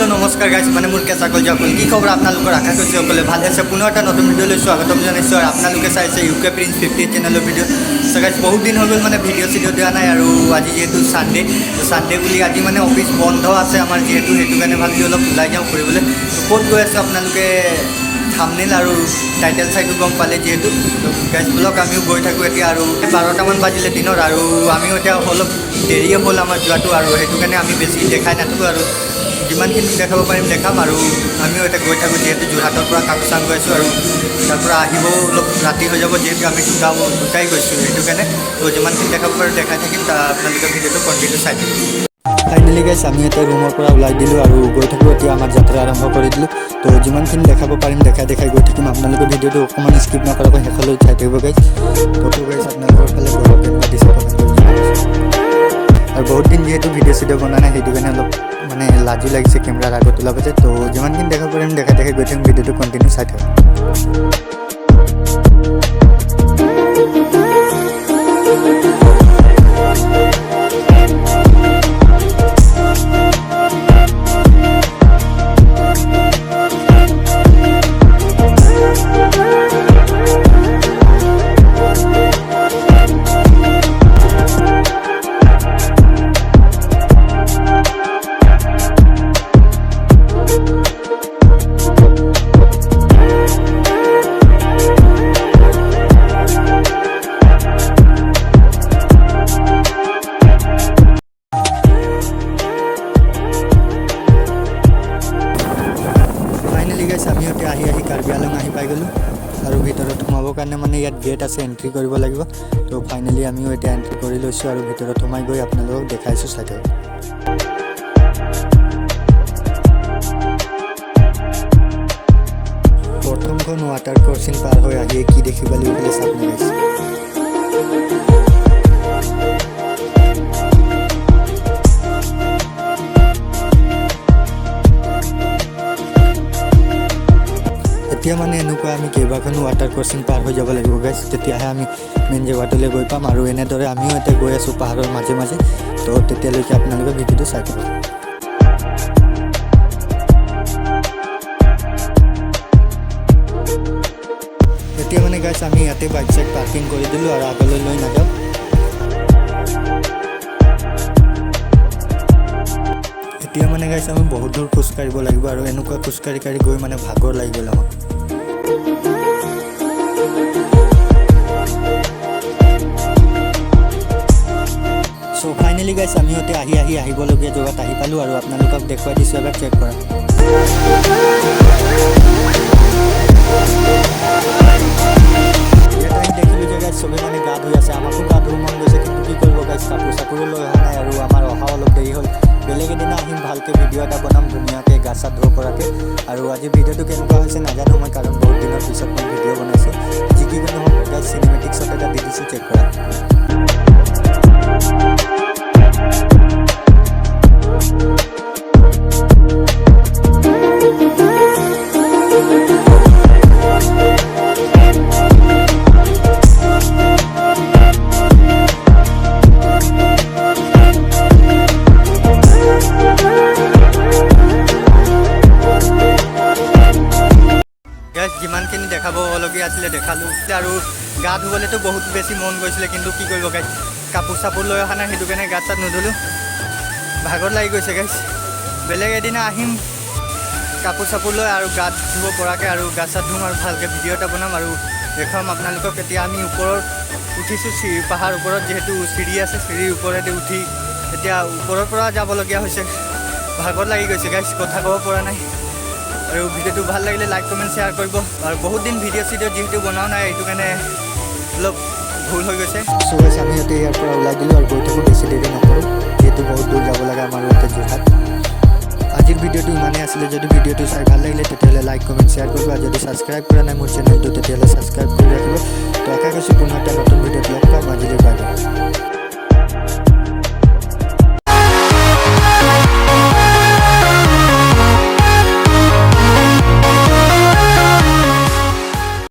नमस्कार गाइस माने मोर केसा कल जाकल की खबर आपनालोकर आशा करछि सकले भाले আছে पुनः এটা নতুন ভিডিও লৈ স্বাগতম জনাইছো আৰু আপোনালোকে চাইছে ইউকে প্ৰিন্স 50 চেনেলৰ ভিডিও সো গাইস বহুত দিন হৈ গল মানে ভিডিও দিয়া নাই আৰু আজি যেহেতু সানডে বুলি আজি মানে অফিস বন্ধ আছে আমাৰ যেহেতু হেতু কাৰণে ভাবি অলপ ওলাই যাওঁ কৰিবলৈ ক'ত গৈ আছে আপোনালোকে থাম্বনেল আৰু টাইটেল চাইটো গম পালে যেহেতু গাইস ব্লগ আমিও গৈ থাকো এতিয়া আৰু 12টা মান বাজিলে দিনৰ আৰু আমিও এতিয়া অলপ দেৰি হ'ল আমাৰ যোৱাটো আৰু হেতু কাৰণে আমি বেছি দেখাই নাথাকো আৰু যিমানখিনি দেখাব পাৰিম দেখাম আৰু আমিও এটা গৈ থাকোঁ যেহেতু যোৰহাটৰ পৰা kakosang গৈ আছোঁ আৰু তাৰ পৰা আহিব অলপ ৰাতি হৈ যাব যেহেতু আমি দুটাই গৈছোঁ সেইটো কাৰণে তো যিমানখিনি দেখাব পাৰোঁ দেখাই থাকিম আপোনালোকে ভিডিঅ'টো কণ্টিনিউ চাই থাকিব ফাইনেলি গাইছ আমি এটা ৰুমৰ পৰা ওলাই দিলোঁ আৰু গৈ থাকোঁ এতিয়া আমাৰ যাত্ৰা আৰম্ভ কৰি দিলোঁ তো যিমানখিনি দেখাব পাৰিম দেখাই গৈ থাকিম আপোনালোকে ভিডিঅ'টো অকণমান স্কিপ নকৰাকৈ শেষলৈ চাই থাকিব গাইছ তো গাইছ আপোনালোকৰ ফালে গৰম কেনেকুৱা দিছে আৰু বহুত দিন যেহেতু ভিডিঅ' বনা নাই সেইটো কাৰণে অলপ মানে লাজু লাগিছে কেমেৰাৰ আগত ওলাবতে তো যিমানখিনি দেখাব পাৰিম দেখাই গৈ থাকিম ভিডিঅ'টো কণ্টিনিউ চাই থাকক আমি এতিয়া আহি কাৰ্বি আলং আহি পাই গ'লোঁ আৰু ভিতৰত সোমাবৰ কাৰণে মানে ইয়াত গেট আছে এণ্ট্ৰি কৰিব লাগিব তো ফাইনেলি আমিও এতিয়া এণ্ট্ৰি কৰি লৈছোঁ আৰু ভিতৰত সোমাই গৈ আপোনালোকক দেখাইছোঁ চাই থাকক প্ৰথমখন ৱাটাৰ ক্ৰচিং পাৰ হৈ আহি কি দেখিবলৈ বুলি চাপ লগাইছে এতিয়া মানে এনেকুৱা আমি কেইবাখনো ৱাটাৰ ক্ৰচিং পাৰ হৈ যাব লাগিব গাইছ তেতিয়াহে আমি মেইন জেগাটোলৈ গৈ পাম আৰু এনেদৰে আমিও এতিয়া গৈ আছোঁ পাহাৰৰ মাজে মাজে তো তেতিয়ালৈকে আপোনালোকে ভিডিঅ'টো চাই থাকক এতিয়া মানে গাইছ আমি ইয়াতে বাইক চাইক পাৰ্কিং কৰি দিলোঁ আৰু আগলৈ লৈ নাযাওঁ এতিয়া মানে গাইছ আমি বহুত দূৰ খোজকাঢ়িব লাগিব আৰু এনেকুৱা খোজকাঢ়ি গৈ মানে ভাগৰ লাগি গ'ল আমাক সো ফাইনেলি গাইছ আমি এতিয়া আহিবলগীয়া জেগাত আহি পালোঁ আৰু আপোনালোকক দেখুৱাই দিছোঁ এবাৰ চেক কৰা ইয়াত আহি দেখিলোঁ যে গাইছ চবেই মানে গা ধুই আছে আমাকো গা ধুব মন গৈছে কিন্তু কি কৰিব গাইছ কাপোৰ চাপোৰো লৈ অহা নাই আৰু আমাৰ অহা অলপ দেৰি হ'ল বেলেগ এদিনা আহিম ভালকৈ ভিডিঅ' এটা বনাম ধুনীয়াকৈ গা চা ধুব পৰাকৈ আৰু আজি ভিডিঅ'টো কেনেকুৱা হৈছে নাজানো মই কাৰণ বহুত দিনৰ পিছত মই ভিডিঅ' বনাইছোঁ যি কি নহওক গাইছ চিনেমেটিক শ্বট এটা দি দিছোঁ চেক কৰা যিমানখিনি দেখাবলগীয়া আছিলে দেখালোঁ আৰু গা ধুবলৈতো বহুত বেছি মন গৈছিলে কিন্তু কি কৰিব গাইছ কাপোৰ চাপোৰ লৈ অহা নাই সেইটো কাৰণে গা চাত নুধুলোঁ ভাগৰ লাগি গৈছে গাইছ বেলেগ এদিনা আহিম কাপোৰ চাপোৰ লৈ আৰু গা ধুব পৰাকৈ আৰু গা চাত ধুম আৰু ভালকৈ ভিডিঅ' এটা বনাম আৰু দেখাম আপোনালোকক এতিয়া আমি ওপৰত উঠিছোঁ পাহাৰ ওপৰত যিহেতু চিৰি আছে চিৰিৰ ওপৰতে উঠি এতিয়া ওপৰৰ পৰা যাবলগীয়া হৈছে ভাগৰ লাগি গৈছে গাইছ কথা ক'ব পৰা নাই আৰু ভিডিঅ'টো ভাল লাগিলে লাইক কমেণ্ট শ্বেয়াৰ কৰিব আৰু বহুত দিন ভিডিঅ' যিহেতু বনাও নাই এইটো কাৰণে অলপ ভুল হৈ গৈছে সো গাইছ আমি এতিয়া ইয়াৰ পৰা ওলাই দিলোঁ আৰু গৈ থাকোঁ বেছি দেৰি নকৰোঁ যিহেতু বহুত দূৰ যাব লাগে আমাৰ ইয়াতে যোৰহাট আজিৰ ভিডিঅ'টো ইমানেই আছিলে যদি ভিডিঅ'টো চাই ভাল লাগিলে তেতিয়াহ'লে লাইক কমেণ্ট শ্বেয়াৰ কৰিব আৰু যদি ছাবস্ক্ৰাইব কৰা নাই মোৰ চেনেলটো তেতিয়াহ'লে ছাবস্ক্ৰাইব কৰি ৰাখিব তো আশা কৰিছোঁ পুনৰ এটা নতুন ভিডিঅ'ত লগ পাম আজিলৈ বাই বাই